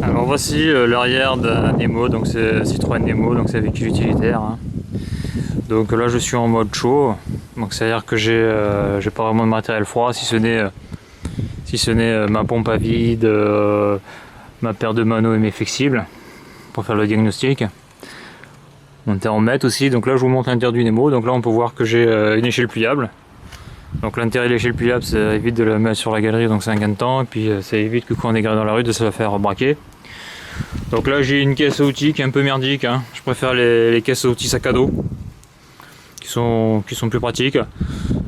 Alors voici l'arrière d'un Nemo, donc c'est Citroën Nemo, donc c'est un véhicule utilitaire, hein. Donc là je suis en mode chaud, donc c'est à dire que j'ai pas vraiment de matériel froid si ce n'est ma pompe à vide, ma paire de manos flexibles pour faire le diagnostic. Mon thermomètre aussi, donc là je vous montre l'intérieur du Nemo, donc là on peut voir que j'ai une échelle pliable. Donc l'intérêt de l'échelle pliable, ça évite de la mettre sur la galerie, donc c'est un gain de temps, et puis ça évite que quand on est garé dans la rue de se la faire braquer. Donc là j'ai une caisse à outils qui est un peu merdique, hein. Je préfère les caisses à outils sac à dos qui sont plus pratiques.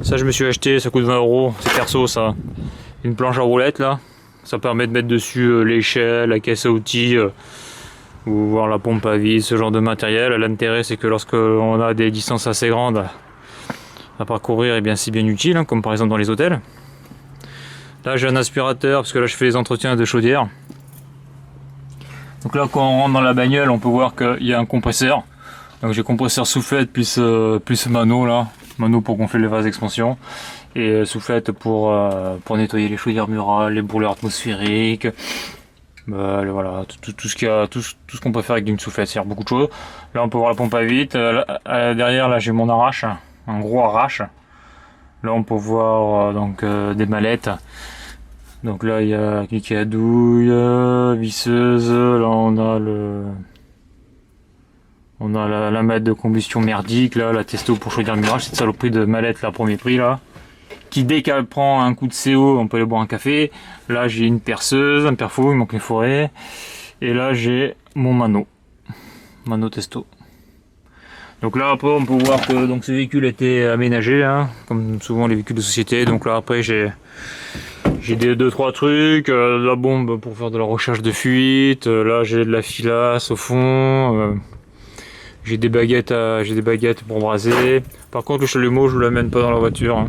Ça je me suis acheté, ça coûte 20 €, c'est perso ça. Une planche à roulettes là, ça permet de mettre dessus l'échelle, la caisse à outils ou voir la pompe à vide, ce genre de matériel. L'intérêt c'est que lorsque on a des distances assez grandes à parcourir, et bien c'est bien utile, hein, comme par exemple dans les hôtels. Là j'ai un aspirateur parce que là je fais les entretiens de chaudière. Donc là quand on rentre dans la bagnole, on peut voir qu'il y a un compresseur. Donc j'ai compresseur soufflette plus mano là, mano pour gonfler les vases d'expansion et soufflette pour nettoyer les chaudières murales, les brûleurs atmosphériques. Voilà, tout ce qu'on peut faire avec une soufflette, c'est-à-dire beaucoup de choses. Là on peut voir la pompe à vide. Derrière là j'ai mon arrache, un gros arrache. Là on peut voir des mallettes. Donc là il y a cliquet à douille, visseuse. Là on a la mallette de combustion merdique, là la testo pour chaudière mirage, cette saloperie de mallette là premier prix là. Qui dès qu'elle prend un coup de CO, on peut aller boire un café. Là j'ai une perceuse, un perfo, il manque les forêts. Et là j'ai mon mano testo. Donc là après on peut voir que donc ce véhicule a été aménagé, hein, comme souvent les véhicules de société. Donc là après j'ai deux trois trucs, la bombe pour faire de la recherche de fuite. Là j'ai de la filasse au fond. J'ai des baguettes pour braser. Par contre le chalumeau je ne l'amène pas dans la voiture, hein.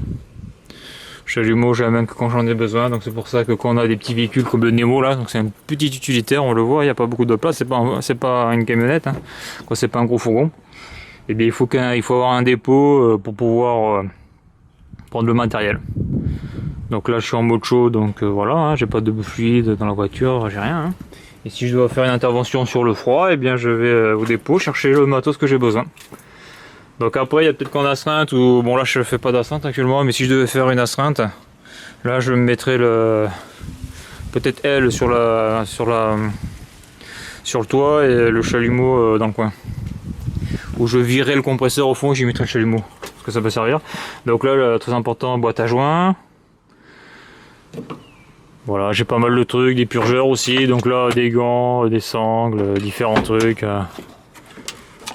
Le chalumeau je l'amène que quand j'en ai besoin. Donc c'est pour ça que quand on a des petits véhicules comme le Nemo là, donc c'est un petit utilitaire, on le voit, il n'y a pas beaucoup de place, c'est pas une camionnette, hein. Quoi, c'est pas un gros fourgon. Et bien il faut avoir un dépôt pour pouvoir prendre le matériel. Donc là je suis en mode chaud, donc voilà, hein, j'ai pas de fluide dans la voiture, j'ai rien, hein. Et si je dois faire une intervention sur le froid, et bien je vais au dépôt chercher le matos que j'ai besoin. Donc après il y a peut-être qu'en astreinte, ou bon là je fais pas d'astreinte actuellement, mais si je devais faire une astreinte, là je me mettrais peut-être elle sur le toit et le chalumeau dans le coin. Ou je virerais le compresseur au fond et j'y mettrais le chalumeau, parce que ça peut servir. Donc là très important, boîte à joints. Voilà, j'ai pas mal de trucs, des purgeurs aussi, donc là des gants, des sangles, différents trucs. Là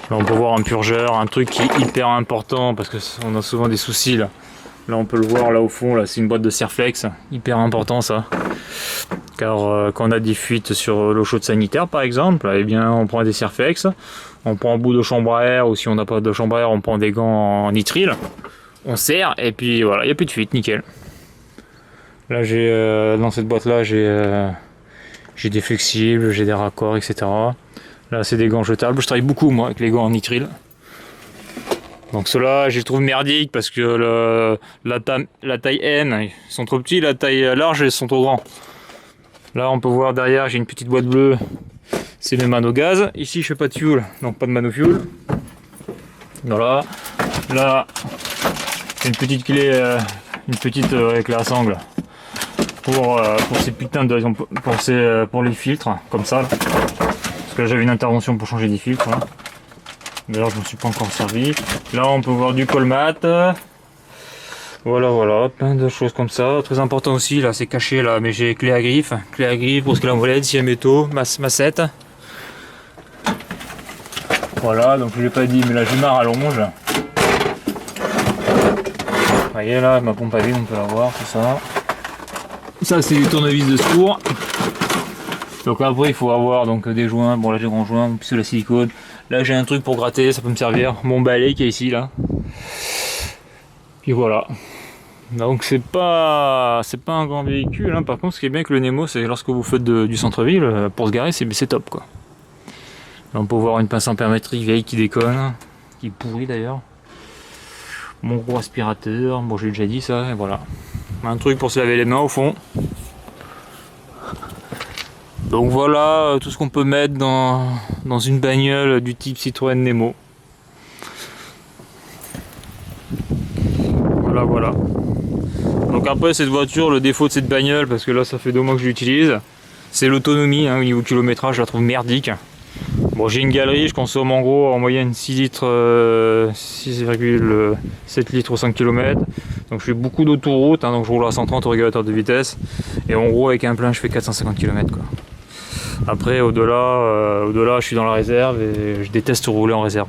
on peut voir un purgeur, un truc qui est hyper important parce qu'on a souvent des soucis là. Là on peut le voir là au fond, là c'est une boîte de Serflex, hyper important ça. Car quand on a des fuites sur l'eau chaude sanitaire par exemple, eh bien on prend des Serflex, on prend un bout de chambre à air, ou si on n'a pas de chambre à air on prend des gants en nitrile, on serre et puis voilà, il n'y a plus de fuite, nickel. Là j'ai dans cette boîte là j'ai des flexibles, j'ai des raccords, etc. Là c'est des gants jetables, je travaille beaucoup moi avec les gants en nitrile. Donc ceux-là je les trouve merdiques parce que la taille N ils sont trop petits, la taille large ils sont trop grands. Là on peut voir derrière j'ai une petite boîte bleue, c'est mes manos gaz. Ici je fais pas de fuel, donc pas de mano fuel. Voilà. Là j'ai une petite clé, avec la sangle. Pour ces putains de pour les filtres comme ça là. Parce que j'avais une intervention pour changer des filtres là. D'ailleurs je ne me suis pas encore servi. Là on peut voir du colmat. Voilà, plein de choses comme ça. Très important aussi là, c'est caché là, mais j'ai clé à griffe pour ce que la molette, si elle métaux, massette. Voilà, donc je l'ai pas dit mais la jument à allonge. Vous voyez là, ma pompe à vide on peut la voir, tout ça. Ça c'est du tournevis de secours. Donc après il faut avoir donc des joints, bon là j'ai grand joint, puis la silicone. Là j'ai un truc pour gratter, ça peut me servir. Mon balai qui est ici là. Puis voilà. Donc c'est pas un grand véhicule, hein. Par contre ce qui est bien avec le Nemo c'est lorsque vous faites du centre-ville, pour se garer c'est top quoi. Là on peut voir une pince ampère-métrique vieille qui déconne, qui est pourrie d'ailleurs. Mon gros aspirateur, bon j'ai déjà dit ça, et voilà. Un truc pour se laver les mains au fond. Donc voilà tout ce qu'on peut mettre dans une bagnole du type Citroën Nemo. Voilà. Donc après cette voiture, le défaut de cette bagnole, parce que là ça fait 2 mois que je l'utilise, c'est l'autonomie, hein, au niveau kilométrage je la trouve merdique. Bon, j'ai une galerie, je consomme en gros en moyenne 6 litres, 6,7 litres au 5 km. Donc je fais beaucoup d'autoroute, hein, donc je roule à 130 au régulateur de vitesse. Et en gros avec un plein je fais 450 km quoi. Après au-delà je suis dans la réserve et je déteste rouler en réserve.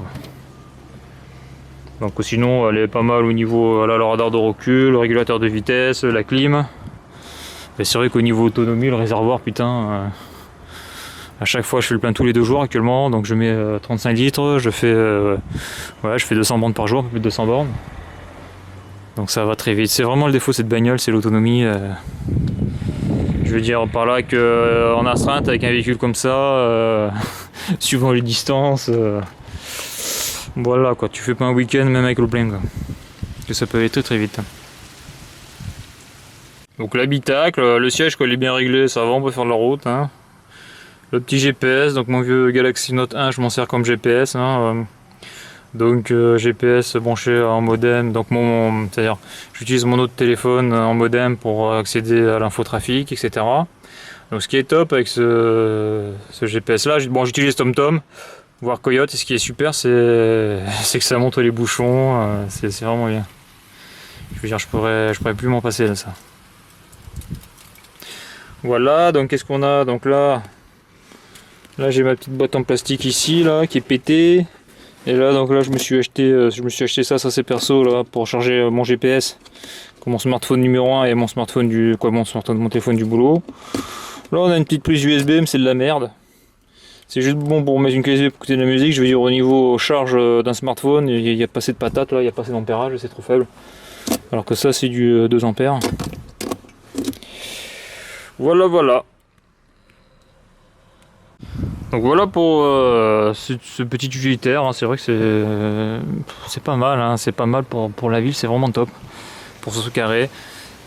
Donc sinon elle est pas mal au niveau là, le radar de recul, le régulateur de vitesse, la clim. Et c'est vrai qu'au niveau autonomie, le réservoir putain, à chaque fois je fais le plein tous les 2 jours actuellement, donc je mets 35 litres, je fais 200 bornes par jour, un peu plus de 200 bornes. Donc ça va très vite. C'est vraiment le défaut de cette bagnole, c'est l'autonomie. Je veux dire par là qu'en astreinte avec un véhicule comme ça, suivant les distances, voilà quoi, tu fais pas un week-end même avec le plein quoi. Que ça peut aller très très vite. Donc l'habitacle, le siège quand il est bien réglé, ça va, on peut faire de la route. Hein. Le petit GPS, donc mon vieux Galaxy Note 1, je m'en sers comme GPS. Hein. Donc GPS branché en modem, donc c'est-à-dire j'utilise mon autre téléphone en modem pour accéder à l'infotrafic, etc. Donc ce qui est top avec ce GPS là, j'utilise TomTom, voire Coyote, et ce qui est super c'est que ça montre les bouchons, c'est vraiment bien. Je veux dire, je pourrais plus m'en passer de ça. Voilà, donc qu'est-ce qu'on a? Donc là j'ai ma petite boîte en plastique ici là qui est pétée. Et là donc là je me suis acheté ça c'est perso là pour charger mon GPS, mon smartphone numéro 1 et mon mon téléphone du boulot. Là on a une petite prise USB mais c'est de la merde. C'est juste bon pour mettre une clé USB pour écouter de la musique, je veux dire au niveau charge d'un smartphone, il n'y a pas assez de patates là, il n'y a pas assez d'ampérage, c'est trop faible. Alors que ça c'est du 2 ampères. Voilà. Donc voilà pour ce petit utilitaire, hein. C'est vrai que c'est pas mal, hein. C'est pas mal pour la ville, c'est vraiment top pour ce carré.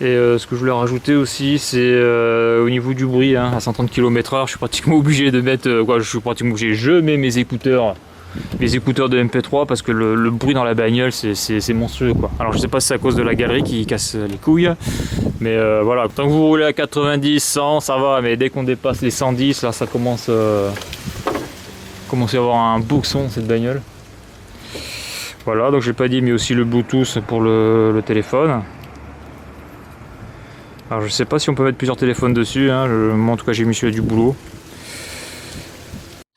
Et ce que je voulais rajouter aussi, c'est au niveau du bruit, hein, à 130 km/h, je suis pratiquement obligé de mettre, je mets mes écouteurs de MP3 parce que le bruit dans la bagnole c'est monstrueux quoi. Alors je sais pas si c'est à cause de la galerie qui casse les couilles, mais voilà, tant que vous roulez à 90, 100 ça va, mais dès qu'on dépasse les 110 là ça commence à avoir un beau son cette bagnole. Voilà, donc j'ai pas dit mais aussi le Bluetooth pour le téléphone. Alors je sais pas si on peut mettre plusieurs téléphones dessus, hein. Moi en tout cas j'ai mis celui du boulot.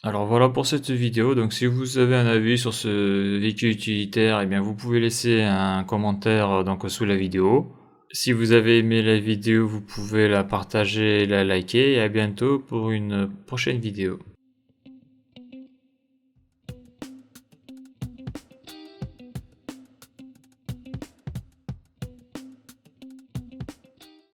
Alors voilà pour cette vidéo, donc si vous avez un avis sur ce véhicule utilitaire, eh bien vous pouvez laisser un commentaire donc sous la vidéo. Si vous avez aimé la vidéo, vous pouvez la partager et la liker, et à bientôt pour une prochaine vidéo.